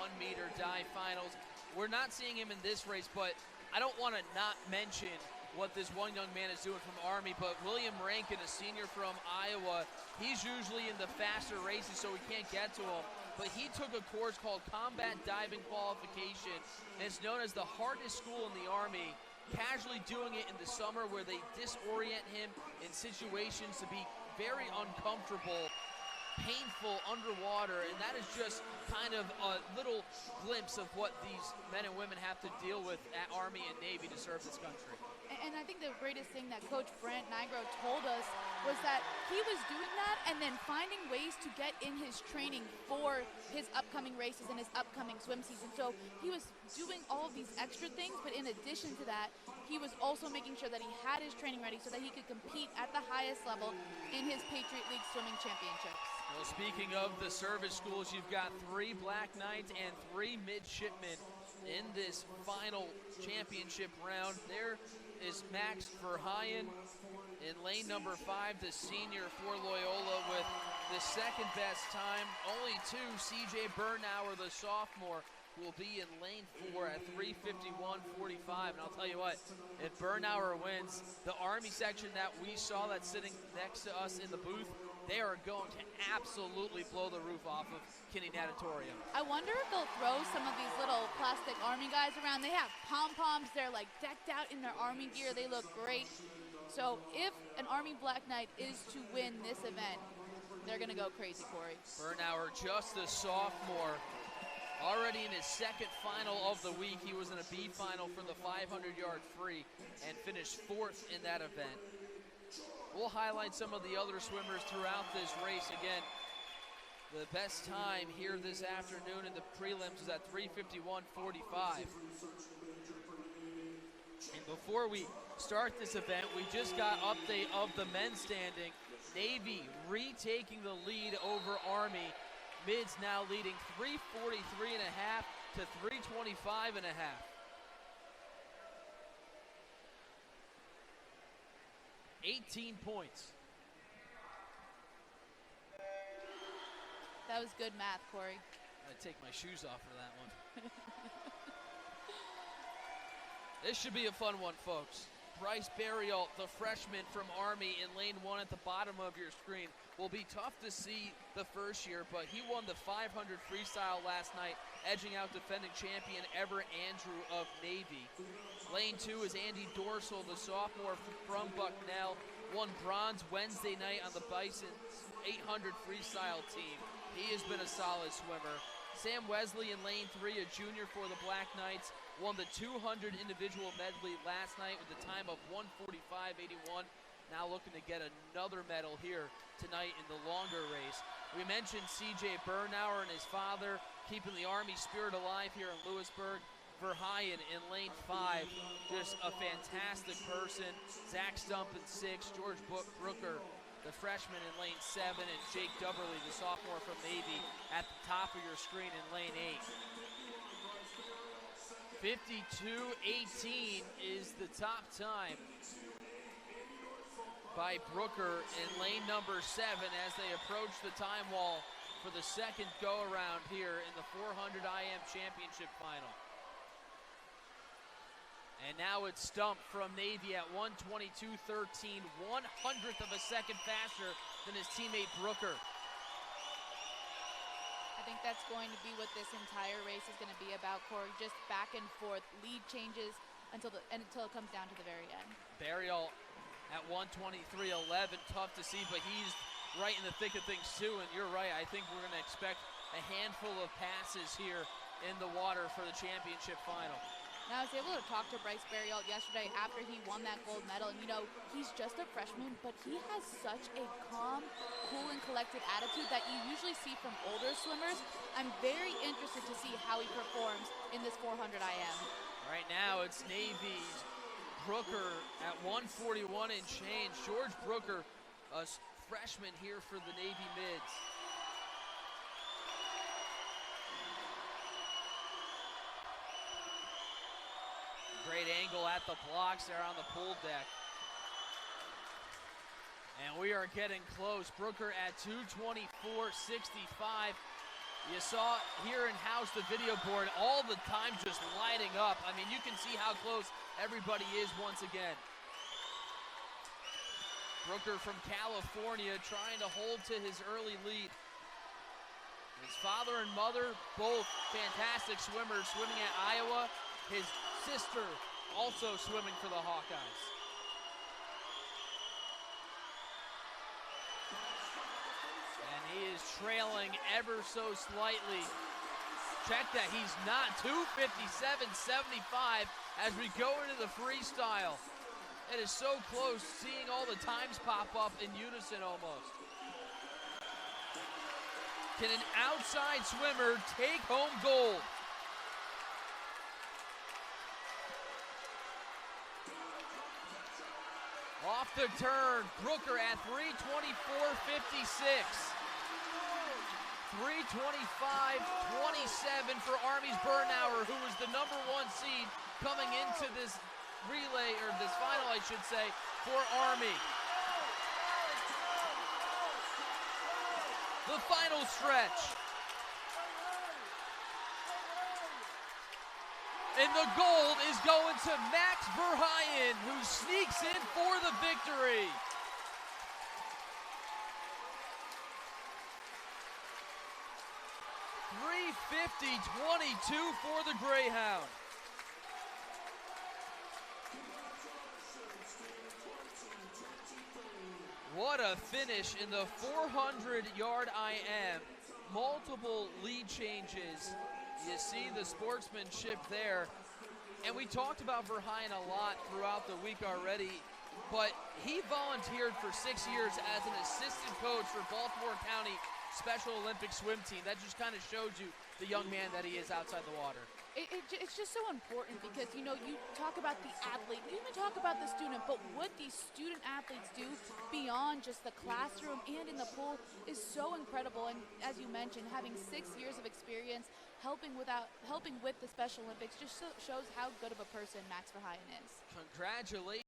100-meter dive finals. We're not seeing him in this race, but I don't want to not mention what this one young man is doing from Army, but William Rankin, a senior from Iowa, he's usually in the faster races, so we can't get to him. But he took a course called Combat Diving Qualification, and it's known as the hardest school in the Army, casually doing it in the summer where they disorient him in situations to be very uncomfortable, painful underwater, and that is just kind of a little glimpse of what these men and women have to deal with at Army and Navy to serve this country. And I think the greatest thing that Coach Brent Nigro told us was that he was doing that and then finding ways to get in his training for his upcoming races and his upcoming swim season. So he was doing all of these extra things, but in addition to that, he was also making sure that he had his training ready so that he could compete at the highest level in his Patriot League swimming championships. Well, speaking of the service schools, you've got 3 Black Knights and 3 midshipmen in this final championship round. There is Max Verheyen in lane number 5, the senior for Loyola, with the second best time. Only 2, CJ Bernauer, the sophomore, will be in lane 4 at 3:51.45. And I'll tell you what, if Bernauer wins, the Army section that we saw that's sitting next to us in the booth, they are going to absolutely blow the roof off of Kinney Natatorium. I wonder if they'll throw some of these little plastic Army guys around. They have pom-poms. They're like decked out in their Army gear. They look great. So if an Army Black Knight is to win this event, they're going to go crazy, Corey. Bernauer, just a sophomore, already in his second final of the week. He was in a B final for the 500-yard free and finished 4th in that event. We'll highlight some of the other swimmers throughout this race. Again, the best time here this afternoon in the prelims is at 3:51.45. And before we start this event, we just got update of the men's standing. Navy retaking the lead over Army. Mids now leading 3:43.5 to 3:25.5. 18 points. That was good math, Corey. I take my shoes off for that one. This should be a fun one, folks. Bryce Barrialt, the freshman from Army, in lane 1 at the bottom of your screen. Will be tough to see the first year, but he won the 500 freestyle last night, edging out defending champion Everett Andrew of Navy. Lane 2 is Andy Dorsal, the sophomore from Bucknell, won bronze Wednesday night on the Bison's 800 freestyle team. He has been a solid swimmer. Sam Wesley in lane 3, a junior for the Black Knights, won the 200 individual medley last night with a time of 1:45.81. Now looking to get another medal here tonight in the longer race. We mentioned CJ Bernauer and his father keeping the Army spirit alive here in Lewisburg. Verheyen in lane 5, just a fantastic person. Zach Stump in 6, George Brooker, the freshman, in lane 7, and Jake Dubberly, the sophomore from Navy, at the top of your screen in lane 8. 52:18 is the top time by Brooker in lane number 7 as they approach the time wall for the second go-around here in the 400 IM championship final. And now it's Stump from Navy at 1:22.13, 1/100th of a second faster than his teammate Brooker. I think that's going to be what this entire race is going to be about, Corey. Just back and forth, lead changes until it comes down to the very end. Barrialt at 1:23.11, tough to see, but he's right in the thick of things too, and you're right. I think we're going to expect a handful of passes here in the water for the championship final. Now, I was able to talk to Bryce Barrialt yesterday after he won that gold medal, and you know, he's just a freshman, but he has such a calm, cool, and collected attitude that you usually see from older swimmers. I'm very interested to see how he performs in this 400 IM. Right now, it's Navy's Brooker at 1:41 and change. George Brooker, a freshman here for the Navy Mids. Great angle at the blocks there on the pool deck. And we are getting close. Brooker at 2:24.65. You saw here in-house the video board, all the time just lighting up. I mean, you can see how close everybody is once again. Brooker from California trying to hold to his early lead. His father and mother, both fantastic swimmers, swimming at Iowa. His sister also swimming for the Hawkeyes. And he is trailing ever so slightly. Check that, he's not 2:57.75 as we go into the freestyle. It is so close, seeing all the times pop up in unison almost. Can an outside swimmer take home gold? Off the turn, Brooker at 3:24.56. 3:25.27 for Army's Bernauer, who was the #1 seed coming into this relay, or this final, I should say, for Army. The final stretch. And the gold is going to Max Verheyen, who sneaks in for the victory. .350.22 for the Greyhound. What a finish in the 400-yard IM. Multiple lead changes. You see the sportsmanship there. And we talked about Verheyen a lot throughout the week already, but he volunteered for 6 years as an assistant coach for Baltimore County Special Olympic swim team. That just kind of shows you the young man that he is outside the water. It's just so important because, you know, you talk about the athlete, you even talk about the student, but what these student athletes do beyond just the classroom and in the pool is so incredible. And as you mentioned, having 6 years of experience helping with the Special Olympics just shows how good of a person Max Verheyen is. Congratulations.